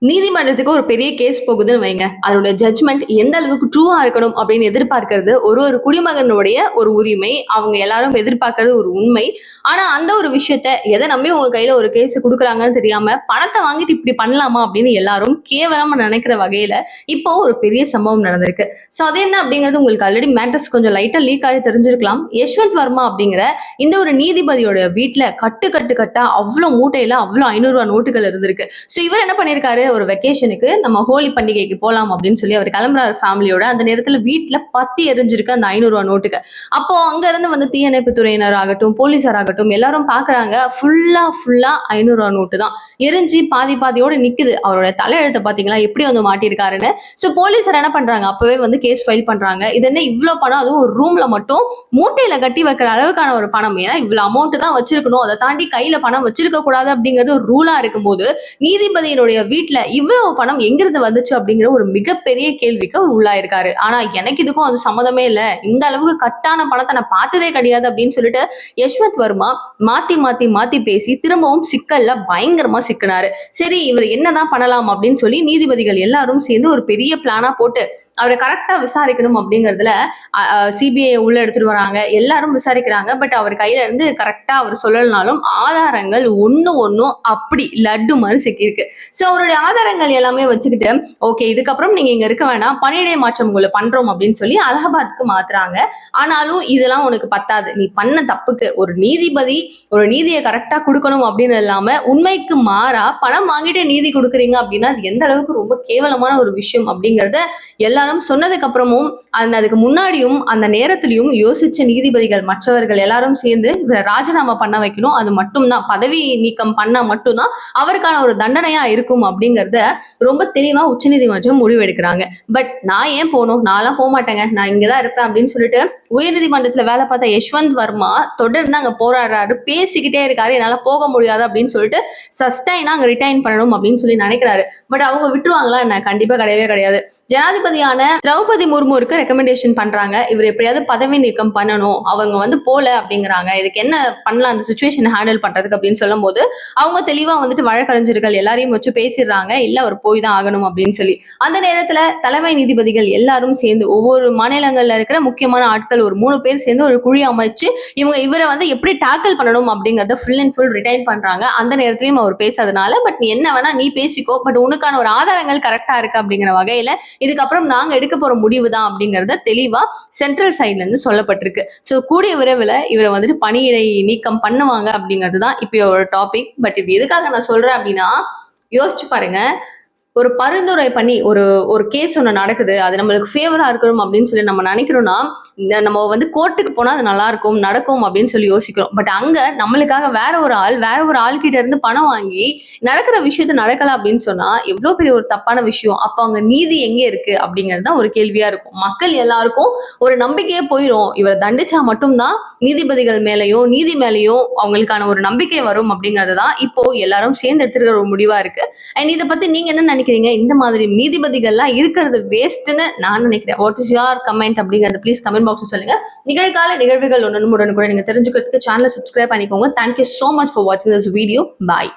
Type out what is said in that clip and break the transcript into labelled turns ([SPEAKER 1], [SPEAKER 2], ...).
[SPEAKER 1] நீதிமன்றத்துக்கு ஒரு பெரிய கேஸ் போகுதுன்னு வைங்க. அதோட ஜட்ஜ்மெண்ட் எந்த அளவுக்கு ட்ரூவா இருக்கணும் அப்படின்னு எதிர்பார்க்கிறது ஒரு குடிமகனுடைய ஒரு உரிமை. அவங்க எல்லாரும் எதிர்பார்க்கிறது ஒரு உண்மை. ஆனா அந்த ஒரு விஷயத்த எதை நம்பி உங்க கையில ஒரு கேஸ் குடுக்குறாங்கன்னு தெரியாம பணத்தை வாங்கிட்டு இப்படி பண்ணலாமா அப்படின்னு எல்லாரும் கேவலமா நினைக்கிற வகையில இப்போ ஒரு பெரிய சம்பவம் நடந்திருக்கு. சோ அது என்ன அப்படிங்கிறது உங்களுக்கு ஆல்ரெடி மேட்டர்ஸ் கொஞ்சம் லைட்டா லீக் ஆகி தெரிஞ்சிருக்கலாம். யஷ்வந்த் வர்மா அப்படிங்கிற இந்த ஒரு நீதிபதியோட வீட்டுல கட்டு கட்டு கட்டா அவ்வளவு மூட்டையில அவ்வளவு 500 ரூபாய் நோட்டுகள் இருந்திருக்கு. சோ இவர் என்ன பண்ணிருக்காரு, ஒரு வெக்கேஷனுக்கு நம்ம ஹோலி பண்டிகைக்கு போலாம் அப்படின்னு சொல்லி அவர் கிளம்புறாரு ஃபேமிலியோட. அந்த நேரத்துல வீட்டுல பத்தி எரிஞ்சிருக்கு அந்த 500 ரூபாய் நோட்டுக்கு. அப்போ அங்க இருந்து வந்து தீயணைப்பு துறையினர் ஆகட்டும், போலீசார் ஆகட்டும் எல்லாரும் பாக்குறாங்க. ஃபுல்லா 500 ரூபாய் நோட்டு தான் எரிஞ்சு பாதியோட நிக்குது. அவரோட தலையெழுத்த பாத்தீங்களா எப்படி வந்து மாட்டிருக்காருன்னு. சோ போலீசார் என்ன பண்றாங்க, அப்பவே வந்து கேஸ் ஃபைல் பண்றாங்க. இது என்ன இவ்வளவு பணம், அதுவும் ஒரு ரூம்ல மட்டும் மூட்டையில கட்டி வைக்கிற அளவுக்கான ஒரு பணம். ஏன்னா இவ்வளவு அமௌண்ட் தான் வச்சிருக்கணும், அதை தாண்டி கையில பணம் வச்சிருக்க கூடாது அப்படிங்கிறது ஒரு ரூலா இருக்கும்போது நீதிபதியினுடைய வீட்டுல இவ்வளவு பணம் எங்கிருந்து வந்துச்சு அப்படிங்கிற ஒரு மிகப்பெரிய கேள்விக்கு அவர் உள்ளாயிருக்காரு. ஆனா எனக்கு இதுக்கும் அது சம்மதமே இல்ல, இந்த அளவுக்கு கட்டான பணத்தை நான் பார்த்ததே கிடையாது அப்படின்னு சொல்லிட்டு யஷ்வந்த் வர்மா மாத்தி பேசி திரும்பவும் சிக்கல்ல பயங்கரமா சிக்கினாரு. சரி இவர் என்னதான் பண்ணலாம் அப்படின்னு சொல்லி நீதிபதிகள் எல்லாரும் சேர்ந்து ஒரு பெரிய பிளானா போட்டு அவரை கரெக்டா விசாரிக்கணும் அப்படிங்கறதுல சிபிஐ உள்ள எடுத்துட்டு வராங்க. எல்லாரும் விசாரிக்கிறாங்க. பட் அவர் கையில இருந்து கரெக்டா அவர் சொல்லலனாலும் ஆதாரங்கள் ஒண்ணும் அப்படி லட்டு மாதிரி சிக்கியிருக்கு. சோ அவருடைய ஆதாரங்கள் எல்லாமே வச்சுக்கிட்டு ஓகே இதுக்கப்புறம் நீங்க இங்க இருக்க வேணாம், பணியிடை மாற்றம் உங்களை பண்றோம் அப்படின்னு சொல்லி அலகாபாத்துக்கு மாத்துறாங்க. ஆனாலும் இதெல்லாம் உனக்கு பத்தாது, நீ பண்ண தப்புக்கு ஒரு நீதிபதி ஒரு நீதியை கரெக்டா கொடுக்கணும் அப்படின்னு இல்லாம உண்மைக்கு மாறா பணம் வாங்கிட்டு நீதி கொடுக்குறீங்க அப்படின்னா அது எந்த அளவுக்கு ரொம்ப கேவலமான ஒரு விஷயம் அப்படிங்கறத எல்லாரும் சொன்னதுக்கு அப்புறமும் அதுக்கு முன்னாடியும் அந்த நேரத்திலையும் யோசிச்ச நீதிபதிகள் மற்றவர்கள் எல்லாரும் சேர்ந்து ராஜினாமா பண்ண வைக்கணும், அது மட்டும்தான் பதவி நீக்கம் பண்ணா மட்டும்தான் அவருக்கான ஒரு தண்டனையா இருக்கும் அப்படிங்கறத ரொம்ப தெளிவா உச்சநீதிமன்றம் முடிவெடுக்கிறாங்க. பட் நான் ஏன் போகணும், நான்லாம் போக மாட்டேங்க, நான் இங்கதான் இருப்பேன் அப்படின்னு சொல்லிட்டு உயர்நீதிமன்றத்துல வேலை பார்த்த யஷ்வந்த் வர்மா தொடர்ந்து அங்க போராடுறாரு, பேசிக்கிட்டே இருக்காரு. என்னால போக முடியாது அப்படின்னு சொல்லிட்டு சஸ்டைனா அங்க ரிட்டைன் பண்ணணும் அப்படின்னு சொல்லி நினைக்கிறாரு. பட் அவங்க விட்டுருவாங்களா என்ன, கண்டிப்பா கிடையவே கிடையாது. ஜனாதிபதியான திரௌபதி முர்முருக்கு ரெக்கமெண்டேஷன் பண்றாங்க, இவர் எப்படியாவது பதவி நீக்கம் பண்ணணும், அவங்க வந்து போல அப்படிங்கிறாங்க. இதுக்கு என்ன பண்ணலாம் அந்த சுச்சுவேஷன் ஹேண்டில் பண்றதுக்கு அப்படின்னு சொல்லும் போது அவங்க தெளிவா வந்துட்டு வழக்கறிஞர்கள் எல்லாரையும் வச்சு பேசிடுறாங்க, இல்ல அவர் போய் தான் ஆகணும் அப்படின்னு சொல்லி. அந்த நேரத்துல தலைமை நீதிபதிகள் எல்லாரும் சேர்ந்து ஒவ்வொரு மாநிலங்கள்ல இருக்கிற முக்கியமான ஆட்கள் ஒரு 3 பேர் சேர்ந்து ஒரு குழி அமைச்சு இவரை வந்து எப்படி டேக்கிள் பண்ணணும் அப்படிங்கறத ஃபுல் அண்ட் ஃபுல் ரிட்டைன் பண்றாங்க. அந்த நேரத்திலயும் அவர் பேசாதனால பட் நீ என்ன வேணா நீ பேசிக்கோ, பட் உனக்கான ஒரு ஆதாரங்கள் கரெக்டா இருக்கு அப்படிங்கிற வகையில இதுக்கப்புறம் நாங்க எடுக்க போற முடிவு தான் அப்படிங்கறத தெளிவா சென்ட்ரல் சைட்ல இருந்து சொல்லப்பட்டிருக்கு. சோ கூடிய விரைவில் இவரை வந்துட்டு பணியிடை நீக்கம் பண்ணுவாங்க அப்படிங்கிறது தான் இப்போ ஒரு டாபிக். பட் இது எதுக்காக நான் சொல்றேன் அப்படின்னா, யோசிச்சு பாருங்க, ஒரு பரிந்துரை பண்ணி ஒரு கேஸ் ஒன்று நடக்குது, அது நம்மளுக்கு ஃபேவரா இருக்கணும் அப்படின்னு சொல்லி நம்ம நினைக்கிறோம்னா நம்ம வந்து கோர்ட்டுக்கு போனா அது நல்லா இருக்கும் நடக்கும் அப்படின்னு சொல்லி யோசிக்கிறோம். பட் அங்க நம்மளுக்காக வேற ஒரு ஆள் கிட்ட இருந்து பணம் வாங்கி நடக்கிற விஷயத்த நடக்கல அப்படின்னு சொன்னா எவ்வளவு பெரிய ஒரு தப்பான விஷயம். அப்ப அங்க நீதி எங்க இருக்கு அப்படிங்கிறது தான் ஒரு கேள்வியா இருக்கும். மக்கள் எல்லாருக்கும் ஒரு நம்பிக்கையே போயிடும், இவரை தண்டிச்சா மட்டும்தான் நீதிபதிகள் மேலேயும் நீதி மேலேயும் அவங்களுக்கான ஒரு நம்பிக்கை வரும் அப்படிங்கிறது தான் இப்போ எல்லாரும் சேர்ந்து எடுத்துக்கிற ஒரு முடிவா இருக்கு. அண்ட் இதை பத்தி நீங்க என்ன நினைக்கிறீங்க, இந்த மாதிரி நீதிபதிகள்லாம் இருக்கிறது வேஸ்ட்னு நான் நினைக்கிறேன். வாட் இஸ் யுவர் கமெண்ட் அப்படிங்கறது ப்ளீஸ் கமெண்ட் பாக்ஸ் சொல்லுங்க. நிகழ்கால நிகழ்வுகள் உடனுக்குடன் நீங்க தெரிஞ்சுக்கிறதுக்கு சேனலை சப்ஸ்கிரைப் பண்ணிக்கோங்க. தேங்க்யூ சோ மச் ஃபார் வாட்சிங் திஸ் வீடியோ. பாய்.